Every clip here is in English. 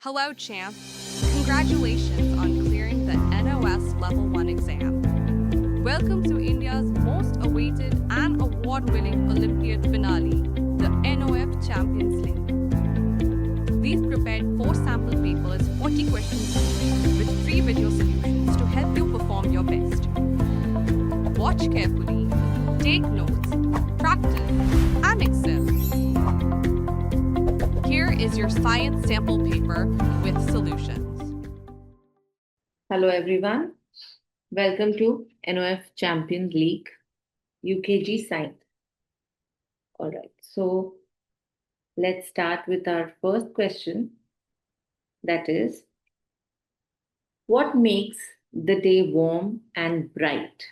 Hello, champ. Congratulations on clearing the NOS Level 1 exam. Welcome to India's most awaited and award-winning Olympiad finale, the NOF Champions League. We've prepared 4 sample papers, 40 questions each, with 3 video solutions to help you perform your best. Watch carefully, take notes, practice, and excel. Here is your science sample paper with solutions. Hello everyone. Welcome to NOF Champions League, UKG Science. Alright, so let's start with our first question. That is, what makes the day warm and bright?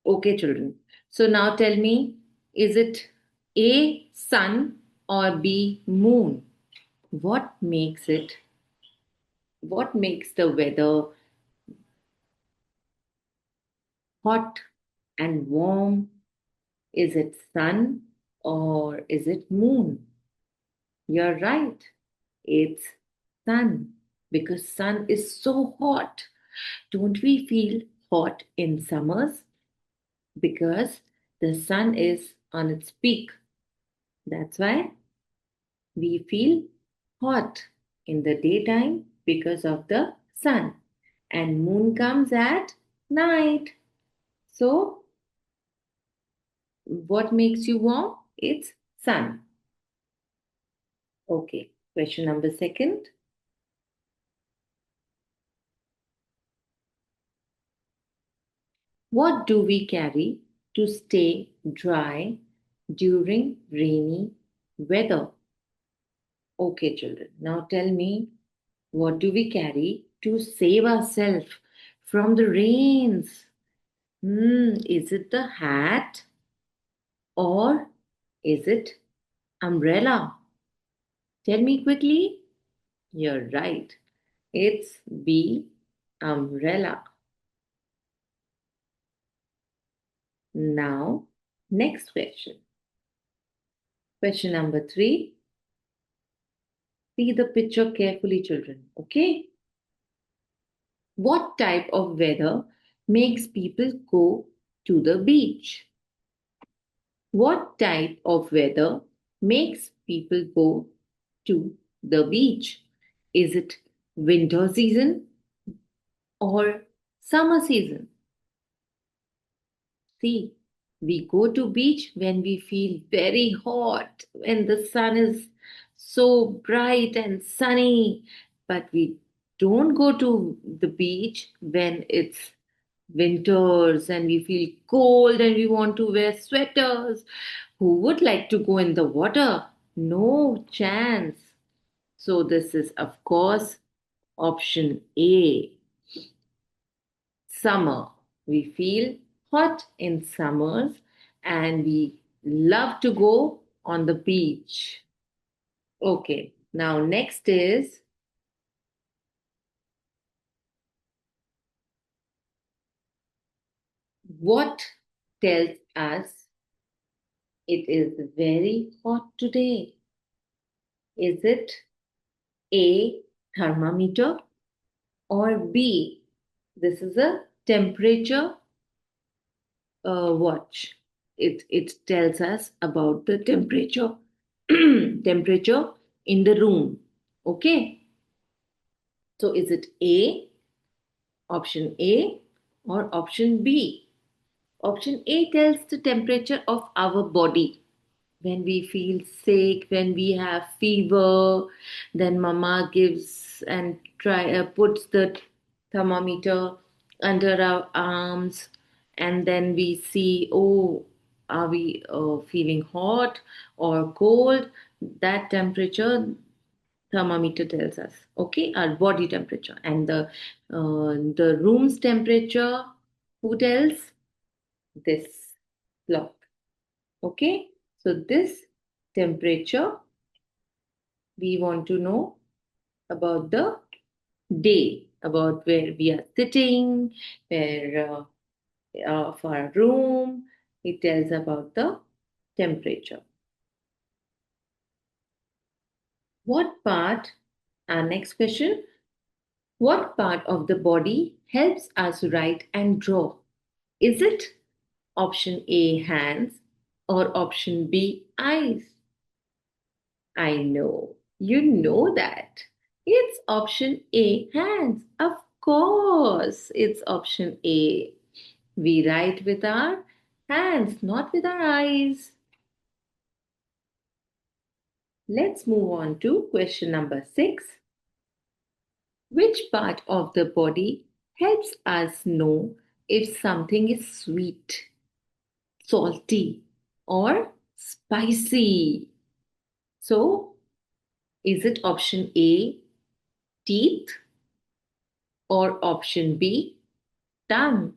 Okay, children. So now tell me, is it A, sun or B, moon? What makes the weather hot and warm? Is it sun or is it moon? You're right. It's sun, because sun is so hot. Don't we feel hot in summers? Because the sun is on its peak. That's why we feel hot in the daytime because of the sun. And moon comes at night. So, what makes you warm? It's sun. Okay, question number second. What do we carry to stay dry during rainy weather? Okay, children, now tell me, what do we carry to save ourselves from the rains? Is it the hat or is it umbrella? Tell me quickly. You're right. It's B, umbrella. Now, next question. Question number 3. See the picture carefully, children. Okay? What type of weather makes people go to the beach? What type of weather makes people go to the beach? Is it winter season or summer season? See, we go to beach when we feel very hot, when the sun is so bright and sunny, but we don't go to the beach when it's winters and we feel cold and we want to wear sweaters. Who would like to go in the water? No chance. So this is, of course, option A. Summer. We feel hot in summers and we love to go on the beach. Okay, now next is, what tells us it is very hot today? Is it A, thermometer, or B, this is a temperature watch? It tells us about the temperature temperature in the room. Okay, so is it option A or option B? Option A tells the temperature of our body. When we feel sick, when we have fever, then mama gives and puts the thermometer under our arms, and then we see, oh, are we feeling hot or cold? That temperature thermometer tells us, okay, our body temperature. And the room's temperature, who tells? This clock. Okay, so this temperature, we want to know about the day, about where we are sitting, where of our room. It tells about the temperature. What part Our next question. What part of the body helps us write and draw? Is it option A, hands, or option B, eyes? I know, you know that. It's option A, hands. Of course, it's option A. We write with our hands, not with our eyes. Let's move on to question number 6. Which part of the body helps us know if something is sweet, salty, or spicy? So, is it option A, teeth, or option B, tongue?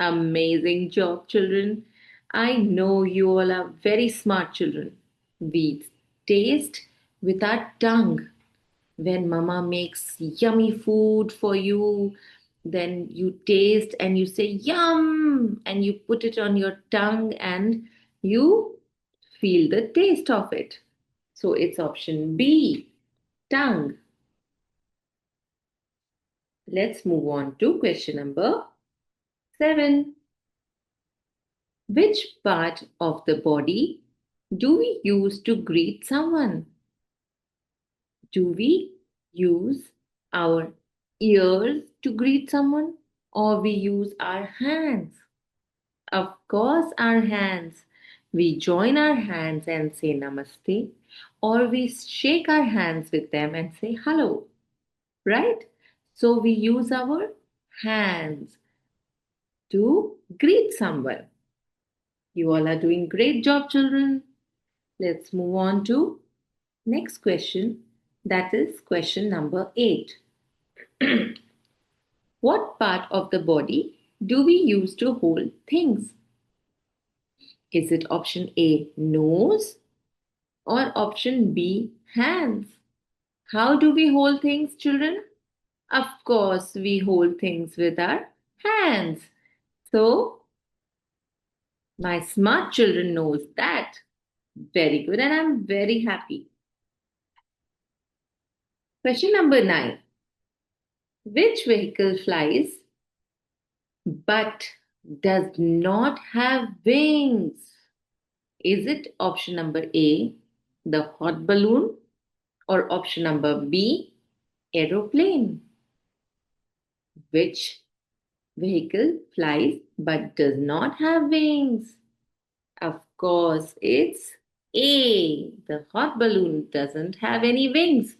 Amazing job, children. I know you all are very smart children. We taste with our tongue. When mama makes yummy food for you, then you taste and you say yum and you put it on your tongue and you feel the taste of it. So it's option B, tongue. Let's move on to question number 7. Which part of the body do we use to greet someone? Do we use our ears to greet someone or we use our hands? Of course, our hands. We join our hands and say namaste, or we shake our hands with them and say hello, right? So we use our hands to greet someone. You all are doing great job, children. Let's move on to next question. That is question number 8. What part of the body do we use to hold things? Is it option A, nose, or option B, hands? How do we hold things, children? Of course, we hold things with our hands. So, my smart children knows that. Very good, and I'm very happy. Question number 9. Which vehicle flies but does not have wings? Is it option number A, the hot balloon, or option number B, aeroplane? Which vehicle flies but does not have wings? Of course, it's A. The hot balloon doesn't have any wings,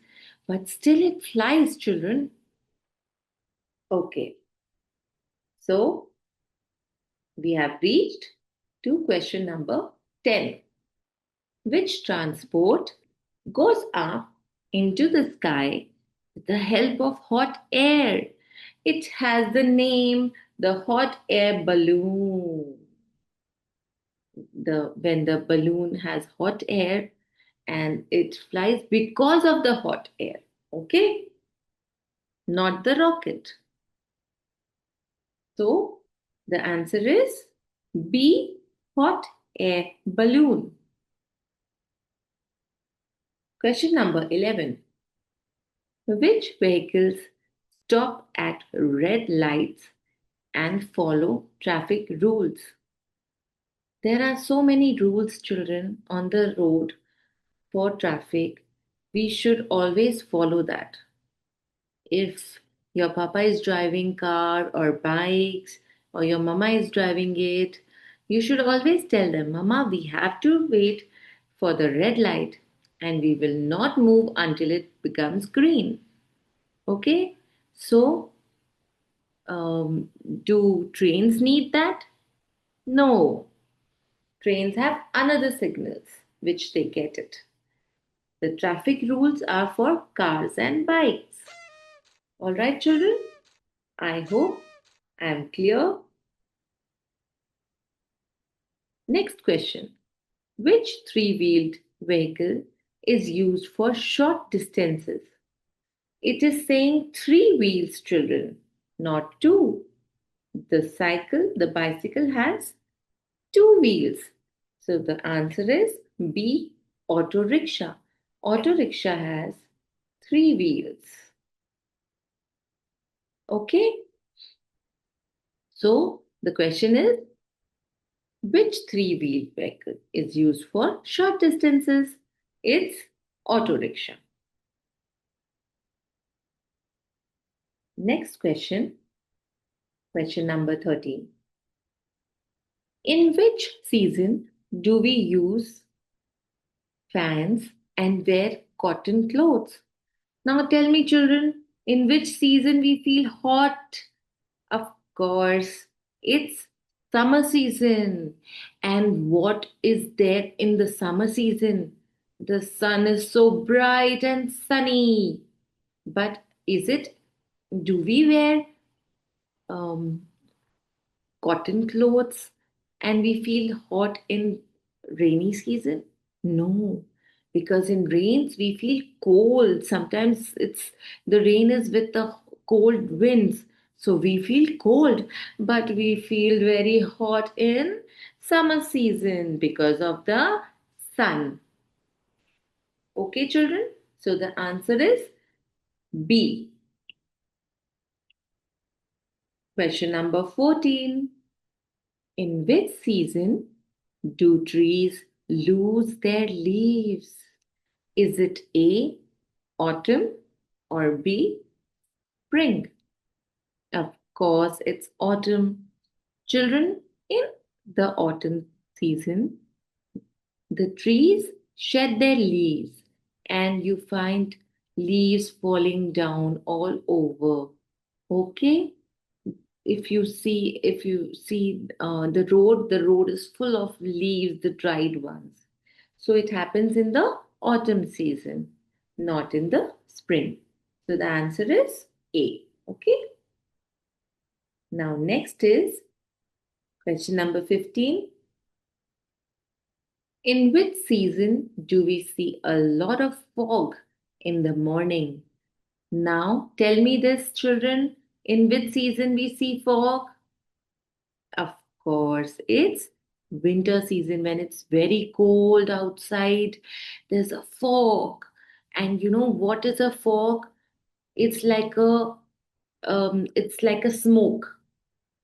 but still it flies, children. Okay, so we have reached to question number 10. Which transport goes up into the sky with the help of hot air? It has the name the hot air balloon. When the balloon has hot air and it flies because of the hot air, okay, not the rocket. So the answer is B, hot air balloon. Question number 11. Which vehicles stop at red lights and follow traffic rules? There are so many rules, children, on the road for traffic. We should always follow that. If your papa is driving car or bikes or your mama is driving it, you should always tell them, Mama, we have to wait for the red light and we will not move until it becomes green. Okay? So, um, do trains need that? No. Trains have another signals which they get it. The traffic rules are for cars and bikes. All right, children? I hope I am clear. Next question. Which three-wheeled vehicle is used for short distances? It is saying three wheels, children, not two. The bicycle has two wheels. So the answer is B, auto rickshaw. Auto rickshaw has three wheels. Okay. So the question is, which three-wheel vehicle is used for short distances? It's auto rickshaw. Next question, question number 13. In which season do we use fans and wear cotton clothes? Now tell me, children, in which season we feel hot? Of course, it's summer season. And what is there in the summer season? The sun is so bright and sunny. But do we wear um, cotton clothes and we feel hot in rainy season? No, because in rains we feel cold. Sometimes the rain is with the cold winds, so we feel cold, but we feel very hot in summer season because of the sun. Okay, children? So the answer is B. Question number 14. In which season do trees lose their leaves? Is it A, autumn, or B, spring? Of course, it's autumn. Children, in the autumn season, the trees shed their leaves and you find leaves falling down all over. Okay? If you see the road is full of leaves, the dried ones. So it happens in the autumn season, not in the spring. So the answer is A. Okay. Now next is question number 15. In which season do we see a lot of fog in the morning? Now tell me this, children. In which season we see fog? Of course, it's winter season when it's very cold outside. There's a fog. And you know what is a fog? It's like a smoke.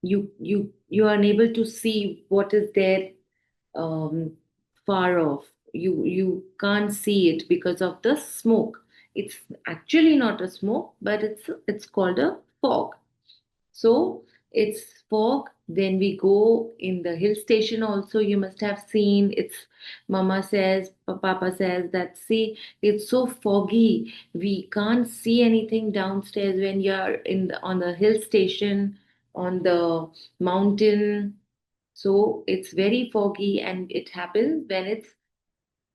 You are unable to see what is there um, far off. You can't see it because of the smoke. It's actually not a smoke, but it's called a fog. So it's fog. Then we go in the hill station also. You must have seen it's mama says, papa says that see, it's so foggy. We can't see anything downstairs when you're on the hill station, on the mountain. So it's very foggy and it happens when it's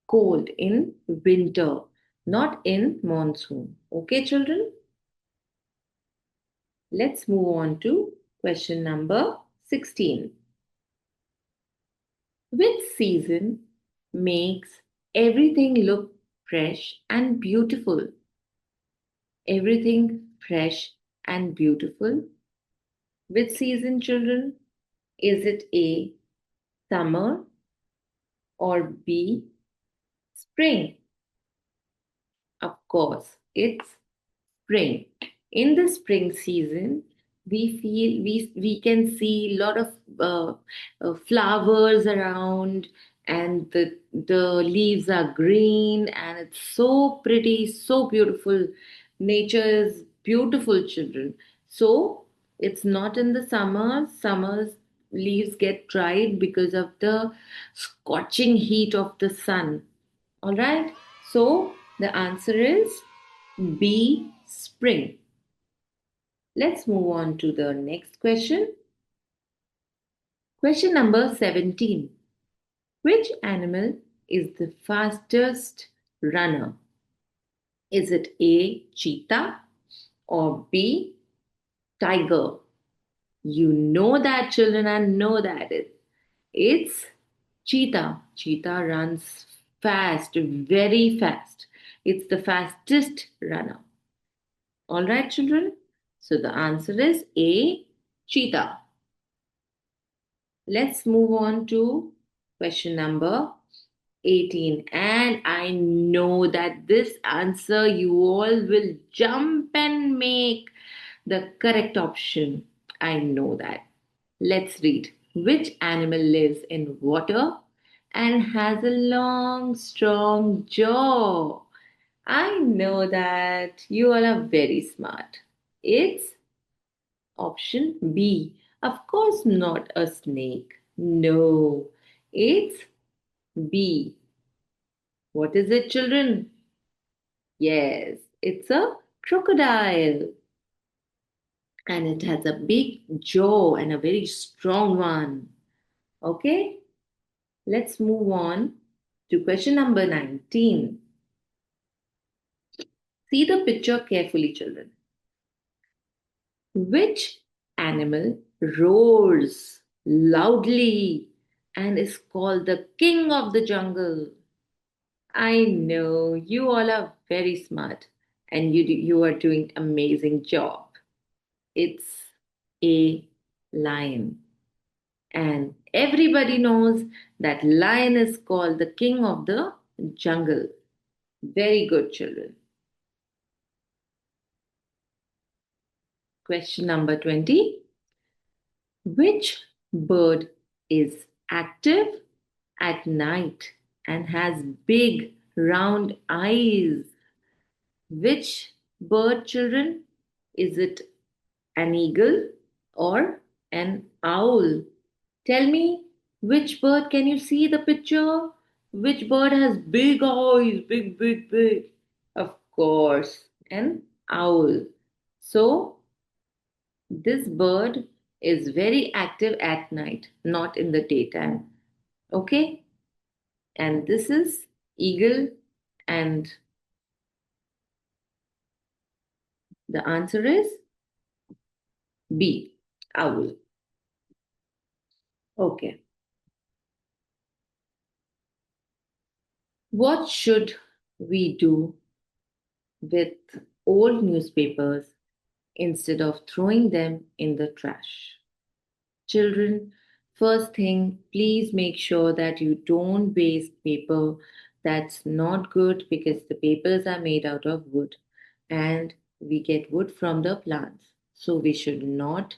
cold in winter, not in monsoon. Okay, children? Let's move on to question number 16. Which season makes everything look fresh and beautiful? Everything fresh and beautiful. Which season, children? Is it A, summer, or B, spring? Of course, it's spring. In the spring season, we can see a lot of flowers around, and the leaves are green, and it's so pretty, so beautiful. Nature is beautiful, children. So it's not in the summer. Summer's leaves get dried because of the scorching heat of the sun. All right. So the answer is B, spring. Let's move on to the next question. Question number 17. Which animal is the fastest runner? Is it A, cheetah, or B, tiger? You know that, children, and know that it's cheetah. Cheetah runs fast, very fast. It's the fastest runner. All right, children. So the answer is A, cheetah. Let's move on to question number 18. And I know that this answer you all will jump and make the correct option. I know that. Let's read. Which animal lives in water and has a long, strong jaw? I know that you all are very smart. It's option B. Of course, not a snake. No, it's B. What is it, children? Yes, it's a crocodile. And it has a big jaw and a very strong one. Okay, let's move on to question number 19. See the picture carefully, children. Which animal roars loudly and is called the king of the jungle? I know you all are very smart and you are doing amazing job. It's a lion. And everybody knows that lion is called the king of the jungle. Very good, children. Question number 20. Which bird is active at night and has big round eyes? Which bird, children? Is it an eagle or an owl? Tell me, which bird can you see the picture? Which bird has big eyes? Big, big, big. Of course, an owl. So, this bird is very active at night, not in the daytime. Okay? And this is eagle, and the answer is B, owl. Okay. What should we do with old newspapers instead of throwing them in the trash? Children, first thing, please make sure that you don't waste paper. That's not good because the papers are made out of wood and we get wood from the plants. So we should not,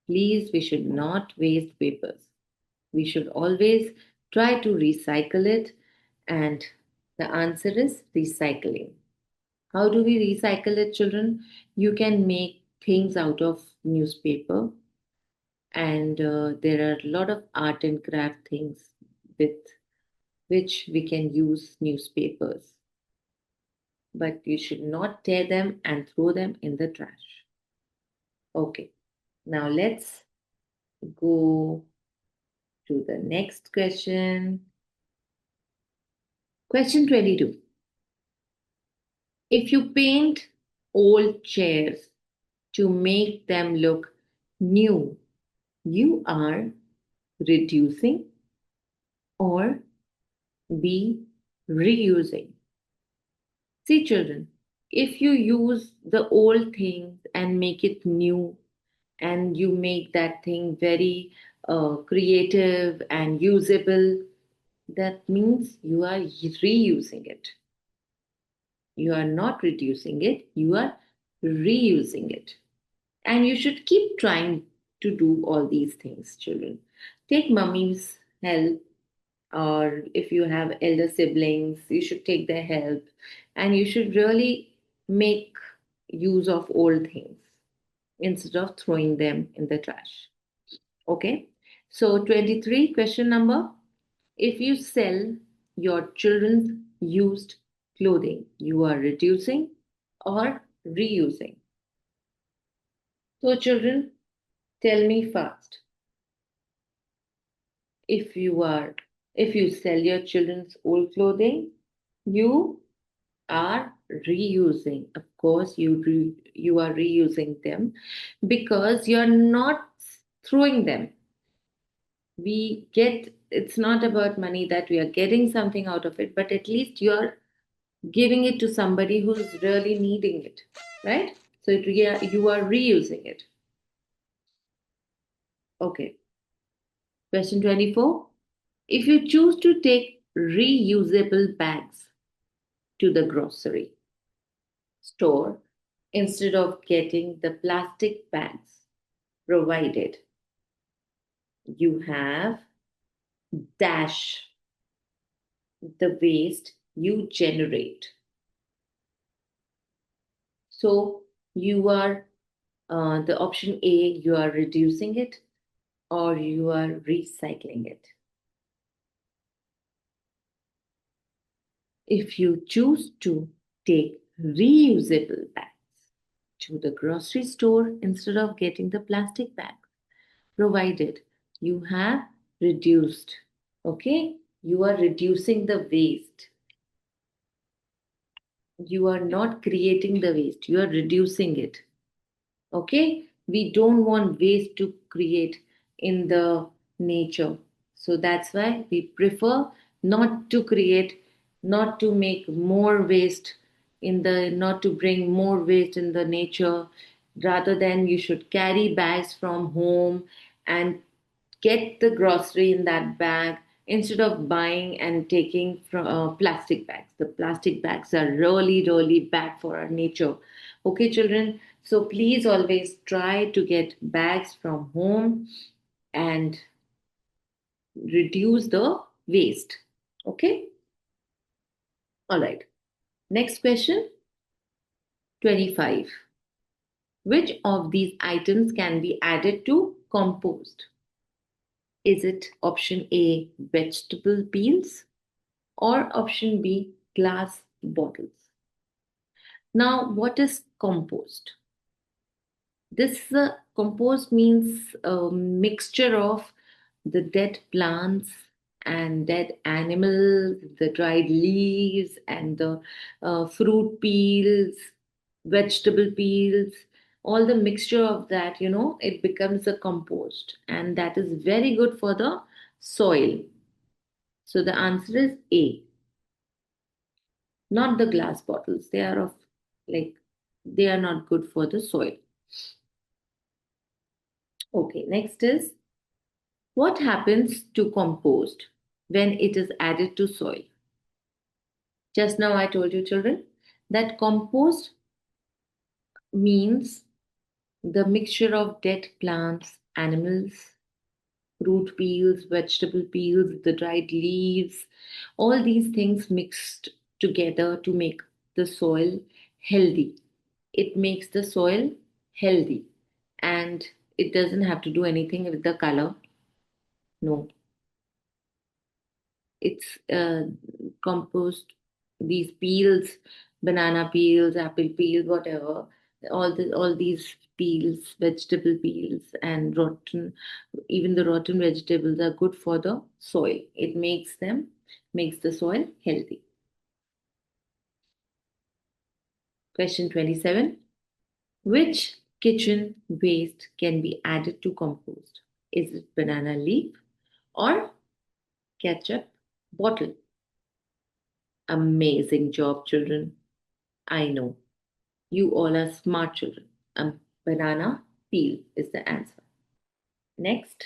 please, we should not waste papers. We should always try to recycle it, and the answer is recycling. How do we recycle it, children? You can make things out of newspaper, and there are a lot of art and craft things with which we can use newspapers. But you should not tear them and throw them in the trash. Okay, now let's go to the next question. Question 22. If you paint old chairs to make them look new, you are reducing or B, reusing. See, children, if you use the old things and make it new, and you make that thing very creative and usable, that means you are reusing it. You are not reducing it, you are reusing it. And you should keep trying to do all these things, children. Take mummy's help, or if you have elder siblings, you should take their help. And you should really make use of old things instead of throwing them in the trash. Okay? So, 23, question number. If you sell your children's used clothing, you are reducing or reusing. So, children, tell me fast. If you are, if you sell your children's old clothing, you are reusing. Of course, you are reusing them because you're not throwing them. We get, it's not about money that we are getting something out of it, but at least you're giving it to somebody who's really needing it, right? So you are reusing it. Okay. Question 24. If you choose to take reusable bags to the grocery store instead of getting the plastic bags provided. You have dash the waste you generate. So you are the option A, you are reducing it or you are recycling it. If you choose to take reusable bags to the grocery store instead of getting the plastic bag provided, you have reduced. Okay, you are reducing the waste. You are not creating the waste, you are reducing it. Okay, we don't want waste to create in the nature, so that's why we prefer not to create, not to make more waste in the, not to bring more waste in the nature. Rather than, you should carry bags from home and get the grocery in that bag instead of buying and taking from plastic bags. The plastic bags are really, really bad for our nature. Okay, children. So please always try to get bags from home and reduce the waste. Okay. All right. Next question 25. Which of these items can be added to compost? Is it option A, vegetable peels, or option B, glass bottles? Now, what is compost? This compost means a mixture of the dead plants and dead animals, the dried leaves, and the fruit peels, vegetable peels, all the mixture of that, it becomes a compost, and that is very good for the soil. So the answer is A. Not the glass bottles. They are of, like, they are not good for the soil. Okay, next is, what happens to compost when it is added to soil? Just now I told you, children, that compost means the mixture of dead plants, animals, fruit peels, vegetable peels, the dried leaves, all these things mixed together to make the soil healthy. It makes the soil healthy, and it doesn't have to do anything with the color. No, it's compost, these peels, banana peels, apple peels, whatever, all these peels, vegetable peels, and rotten, even the rotten vegetables are good for the soil. It makes the soil healthy. Question 27. Which kitchen waste can be added to compost? Is it banana leaf or ketchup bottle? Amazing job, children. I know. You all are smart children. Banana peel is the answer. Next.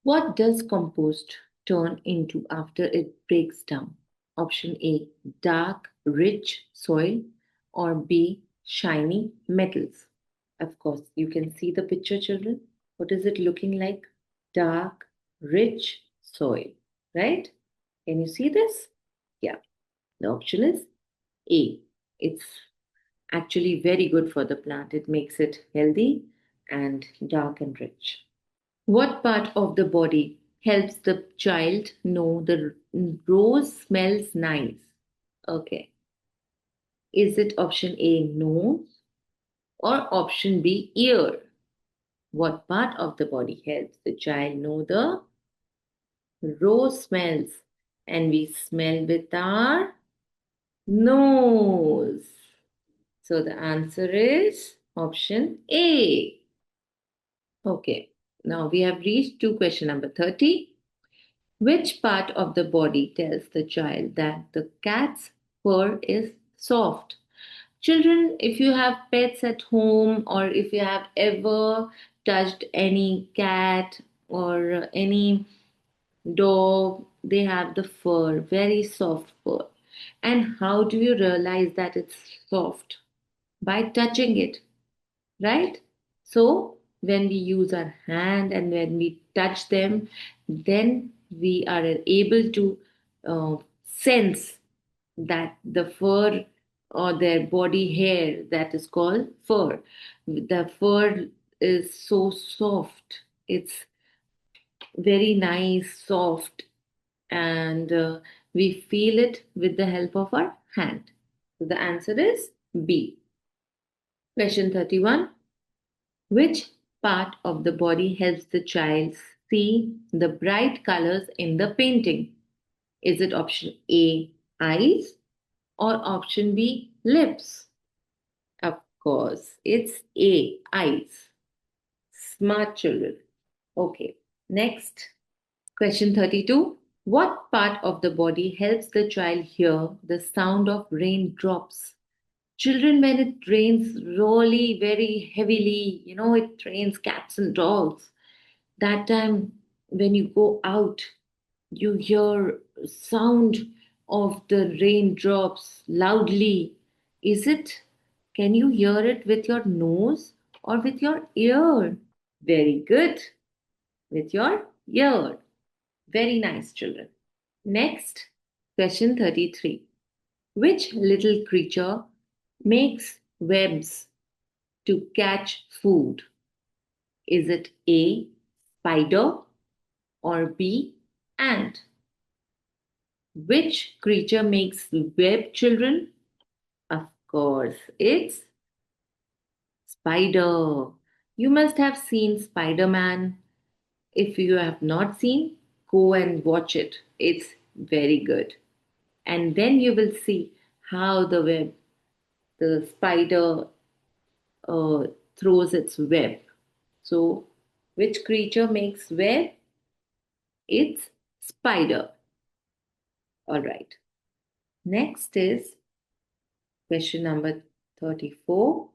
What does compost turn into after it breaks down? Option A, dark, rich soil, or B, shiny metals. Of course, you can see the picture, children. What is it looking like? Dark, rich soil, right? Can you see this? Yeah. The option is A. It's actually very good for the plant. It makes it healthy and dark and rich. What part of the body helps the child know the rose smells nice? Okay. Is it option A, nose, or option B, ear? What part of the body helps the child know the rose smells? And we smell with our nose. So the answer is option A. Okay, now we have reached to question number 30. Which part of the body tells the child that the cat's fur is soft? Children, if you have pets at home or if you have ever touched any cat or any dog they have the fur, very soft fur. And how do you realize that it's soft? By touching it, right? So when we use our hand and when we touch them, then we are able to sense that the fur or their body hair, that is called fur. The fur is so soft. It's very nice, soft, and we feel it with the help of our hand. So the answer is B. Question 31. Which part of the body helps the child see the bright colors in the painting? Is it option A, eyes, or option B, lips? Of course, it's A, eyes. Smart children. Okay, next. Question 32. What part of the body helps the child hear the sound of raindrops? Children, when it rains really very heavily, it rains cats and dogs. That time, when you go out, you hear sound of the raindrops loudly. Is it? Can you hear it with your nose or with your ear? Very good. With your ear. Very nice, children. Next, question 33. Which little creature makes webs to catch food? Is it A, spider, or B, ant? Which creature makes web, children? Of course, it's spider. You must have seen Spider Man. If you have not seen, go and watch it. It's very good. And then you will see how the spider uh, throws its web. So, which creature makes web? It's spider. All right. Next is question number 34.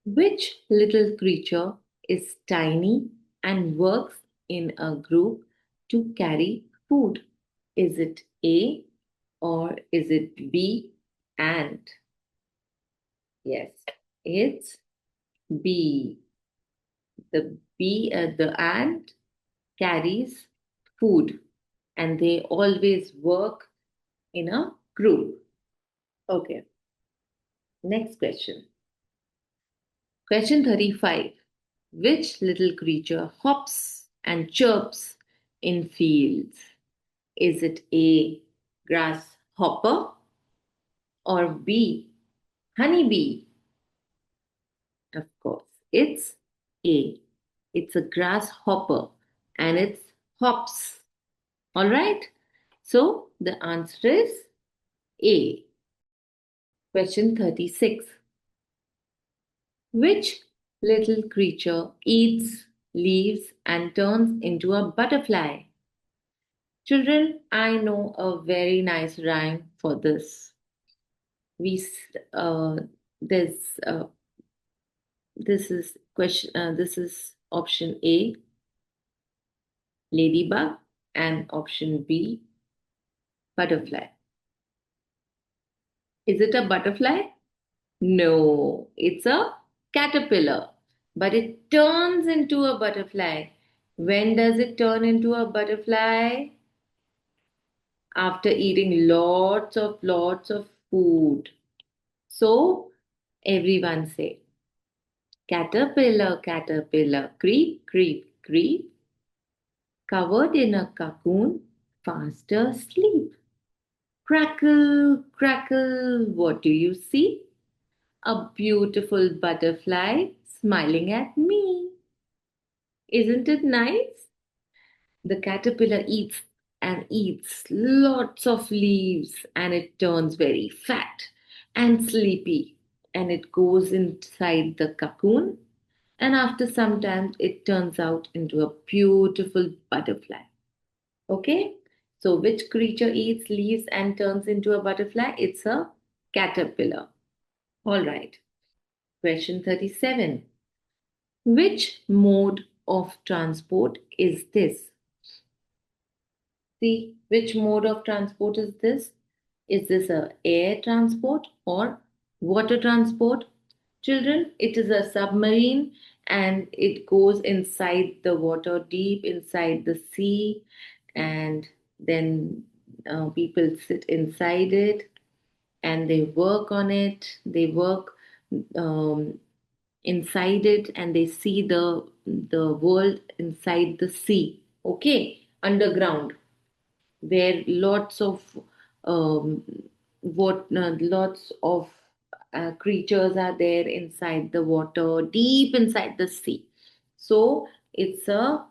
Which little creature is tiny and works in a group to carry food? Is it A or is it B, ant? Yes, it's B. The ant carries food and they always work in a group. Okay, next question. Question 35. Which little creature hops and chirps in fields? Is it A, grasshopper, or B, honeybee? Of course, it's A. It's a grasshopper and it's hops. All right. So the answer is A. Question 36. Which little creature eats leaves and turns into a butterfly? Children, I know a very nice rhyme for this. We there's this is question. This is option A, ladybug, and option B, butterfly. Is it a butterfly? No, it's a caterpillar, but it turns into a butterfly. When does it turn into a butterfly? After eating lots of food. So everyone say, caterpillar, caterpillar, creep, creep, creep, covered in a cocoon, fast asleep. Crackle, crackle, what do you see? A beautiful butterfly smiling at me. Isn't it nice? The caterpillar eats and eats lots of leaves and it turns very fat and sleepy and it goes inside the cocoon and after some time it turns out into a beautiful butterfly. Okay? So which creature eats leaves and turns into a butterfly? It's a caterpillar. All right. Question 37. Which mode of transport is this? See, which mode of transport is this? Is this a air transport or water transport? Children, it is a submarine and it goes inside the water, deep inside the sea, and then people sit inside it and they work on it. They work um, inside it and they see the world inside the sea. Okay, underground where lots of um, lots of creatures are there inside the water, deep inside the sea. So it's a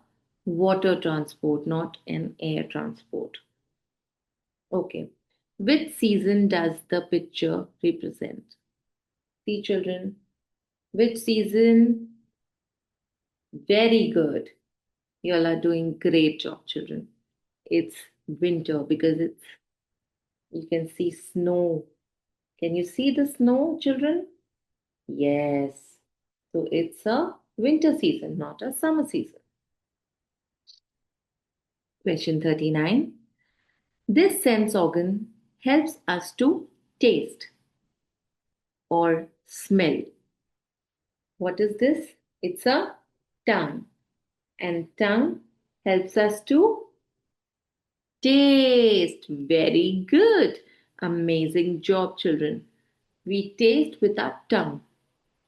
water transport, not an air transport. Okay. Which season does the picture represent? See, children, which season? Very good. You all are doing great job, children. It's winter because you can see snow. Can you see the snow, children? Yes. So it's a winter season, not a summer season. Question 39. This sense organ helps us to taste or smell. What is this? It's a tongue. And tongue helps us to taste. Very good. Amazing job, children. We taste with our tongue.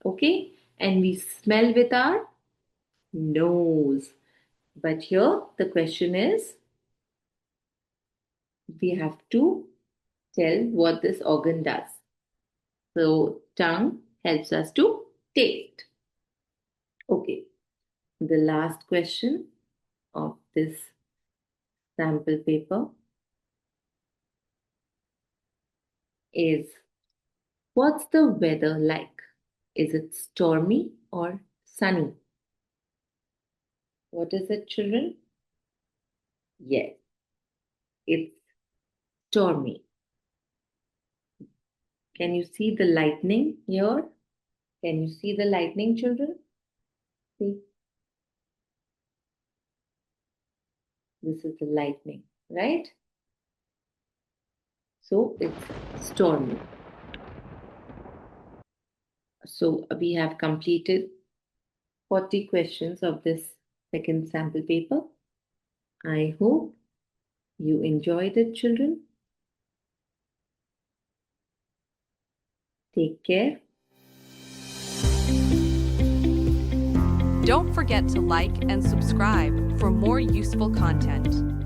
Okay? And we smell with our nose. But here the question is we have to tell what this organ does. So, tongue helps us to taste. Okay, the last question of this sample paper is what's the weather like? Is it stormy or sunny? What is it, children? Yes, it's stormy. Can you see the lightning here? Can you see the lightning, children? See, this is the lightning, right? So it's stormy. So we have completed 40 questions of this second sample paper. I hope you enjoyed it, children. Take care. Don't forget to like and subscribe for more useful content.